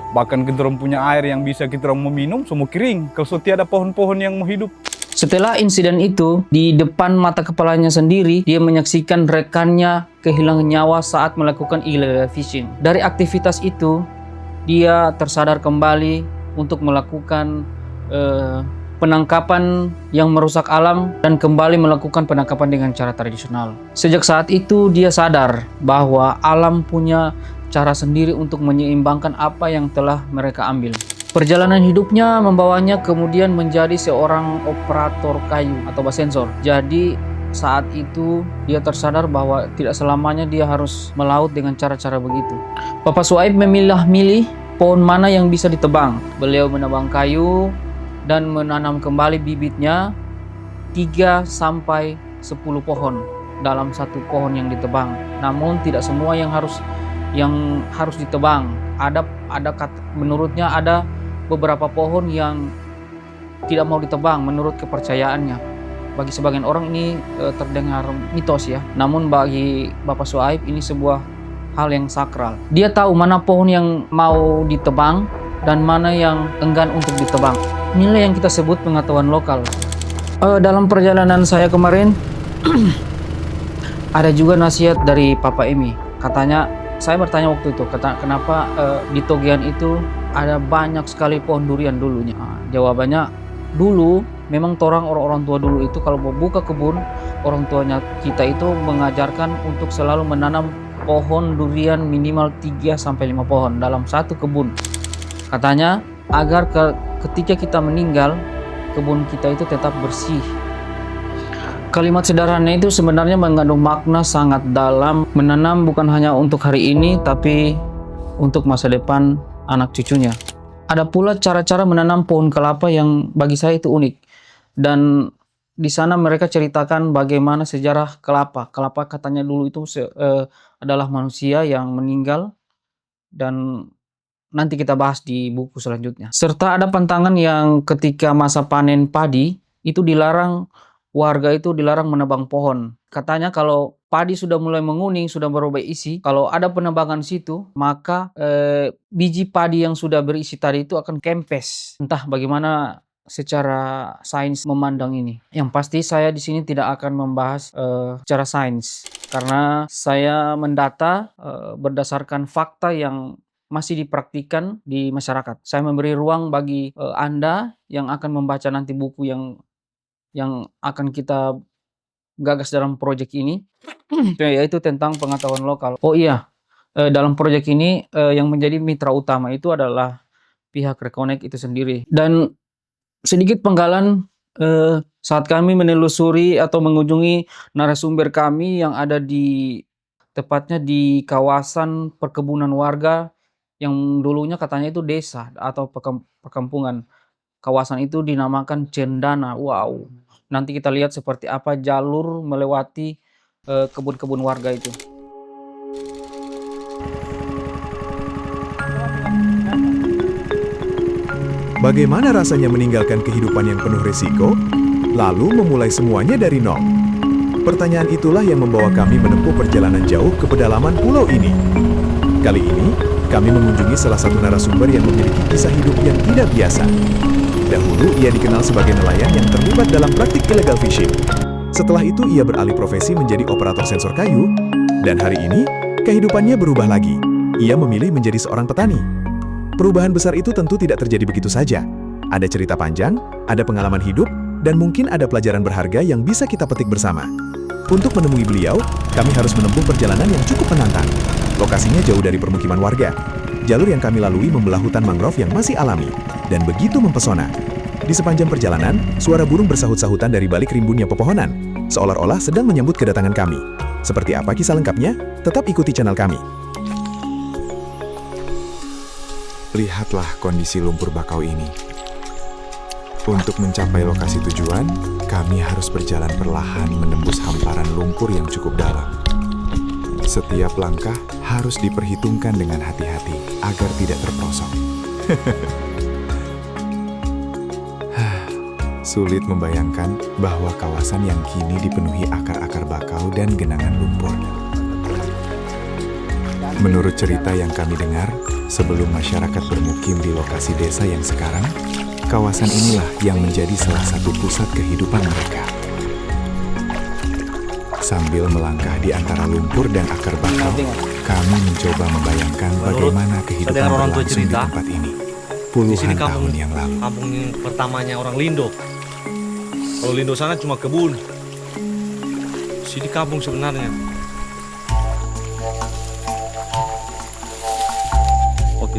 Bahkan kita orang punya air yang bisa kita orang meminum semua kering kalau tiada pohon-pohon yang mau hidup. Setelah insiden itu, di depan mata kepalanya sendiri, dia menyaksikan rekannya kehilangan nyawa saat melakukan illegal fishing. Dari aktivitas itu, dia tersadar kembali untuk melakukan penangkapan yang merusak alam dan kembali melakukan penangkapan dengan cara tradisional. Sejak saat itu, dia sadar bahwa alam punya cara sendiri untuk menyeimbangkan apa yang telah mereka ambil. Perjalanan hidupnya membawanya kemudian menjadi seorang operator kayu atau basensor. Jadi saat itu dia tersadar bahwa tidak selamanya dia harus melaut dengan cara-cara begitu. Bapak Suaib memilah-milih pohon mana yang bisa ditebang. Beliau menebang kayu dan menanam kembali bibitnya 3 sampai 10 pohon dalam satu pohon yang ditebang. Namun tidak semua yang harus ditebang. Menurutnya ada beberapa pohon yang tidak mau ditebang menurut kepercayaannya. Bagi sebagian orang ini terdengar mitos ya. Namun bagi Bapak Suaib ini sebuah hal yang sakral. Dia tahu mana pohon yang mau ditebang dan mana yang enggan untuk ditebang. Inilah yang kita sebut pengetahuan lokal. Dalam perjalanan saya kemarin ada juga nasihat dari Papa Emi. Katanya, saya bertanya waktu itu, kenapa di Togian itu ada banyak sekali pohon durian dulunya. Jawabannya, dulu memang orang tua dulu itu kalau mau buka kebun, orang tuanya kita itu mengajarkan untuk selalu menanam pohon durian minimal 3-5 pohon dalam satu kebun. Katanya agar ketika kita meninggal, kebun kita itu tetap bersih. Kalimat sederhana itu sebenarnya mengandung makna sangat dalam. Menanam bukan hanya untuk hari ini, tapi untuk masa depan anak cucunya. Ada pula cara-cara menanam pohon kelapa yang bagi saya itu unik. Dan di sana mereka ceritakan bagaimana sejarah kelapa. Kelapa katanya dulu itu adalah manusia yang meninggal, dan nanti kita bahas di buku selanjutnya. Serta ada pantangan yang ketika masa panen padi itu warga itu dilarang menebang pohon. Katanya kalau padi sudah mulai menguning, sudah berubah isi, kalau ada penebangan situ, maka biji padi yang sudah berisi tadi itu akan kempes. Entah bagaimana secara sains memandang ini. Yang pasti saya di sini tidak akan membahas secara sains, karena saya mendata berdasarkan fakta yang masih dipraktikkan di masyarakat. Saya memberi ruang bagi Anda yang akan membaca nanti buku yang akan kita gagas dalam proyek ini, yaitu tentang pengetahuan lokal. Oh iya, dalam proyek ini yang menjadi mitra utama itu adalah pihak Reconnect itu sendiri. Dan sedikit penggalan saat kami menelusuri atau mengunjungi narasumber kami yang ada tepatnya di kawasan perkebunan warga yang dulunya katanya itu desa atau perkampungan. Kawasan itu dinamakan Cendana. Wow. Nanti kita lihat seperti apa jalur melewati kebun-kebun warga itu. Bagaimana rasanya meninggalkan kehidupan yang penuh risiko, lalu memulai semuanya dari nol? Pertanyaan itulah yang membawa kami menempuh perjalanan jauh ke pedalaman pulau ini. Kali ini, kami mengunjungi salah satu narasumber yang memiliki kisah hidup yang tidak biasa. Dahulu ia dikenal sebagai nelayan yang terlibat dalam praktik illegal fishing. Setelah itu ia beralih profesi menjadi operator sensor kayu, dan hari ini kehidupannya berubah lagi. Ia memilih menjadi seorang petani. Perubahan besar itu tentu tidak terjadi begitu saja. Ada cerita panjang, ada pengalaman hidup, dan mungkin ada pelajaran berharga yang bisa kita petik bersama. Untuk menemui beliau, kami harus menempuh perjalanan yang cukup menantang. Lokasinya jauh dari permukiman warga. Jalur yang kami lalui membelah hutan mangrove yang masih alami, dan begitu mempesona. Di sepanjang perjalanan, suara burung bersahut-sahutan dari balik rimbunnya pepohonan, seolah-olah sedang menyambut kedatangan kami. Seperti apa kisah lengkapnya? Tetap ikuti channel kami. Lihatlah kondisi lumpur bakau ini. Untuk mencapai lokasi tujuan, kami harus berjalan perlahan menembus hamparan lumpur yang cukup dalam. Setiap langkah harus diperhitungkan dengan hati-hati agar tidak terperosok. Sulit membayangkan bahwa kawasan yang kini dipenuhi akar-akar bakau dan genangan lumpur. Menurut cerita yang kami dengar, sebelum masyarakat bermukim di lokasi desa yang sekarang, kawasan inilah yang menjadi salah satu pusat kehidupan mereka. Sambil melangkah di antara lumpur dan akar bakau, kami mencoba membayangkan bagaimana kehidupan saya dengar orang tua berlangsung di cerita, tempat ini Di sini puluhan tahun kampung, yang lalu. kampung yang pertamanya orang Lindo. Kalau Lindo sana cuma kebun. Sini kampung sebenarnya. Oke.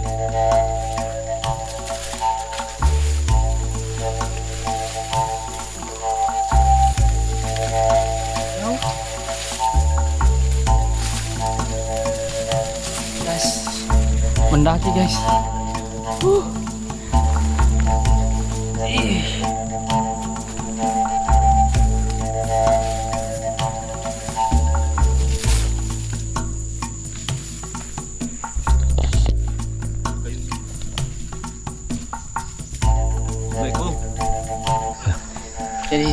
Guys, mendaki guys. Baik, Om. Jadi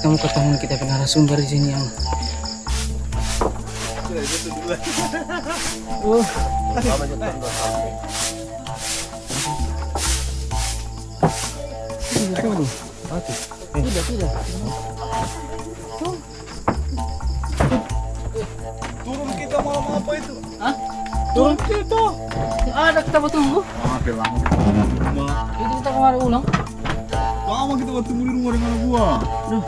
kamu ketemu kita ke narasumber di sini yang tidak. Turun kita malam apa itu? Hah? Turun kita. Ada kita bertunggu. Oke, lama. Itu kita kemarin ulang. Lama kita bertemu di rumah dengan gua. Duh,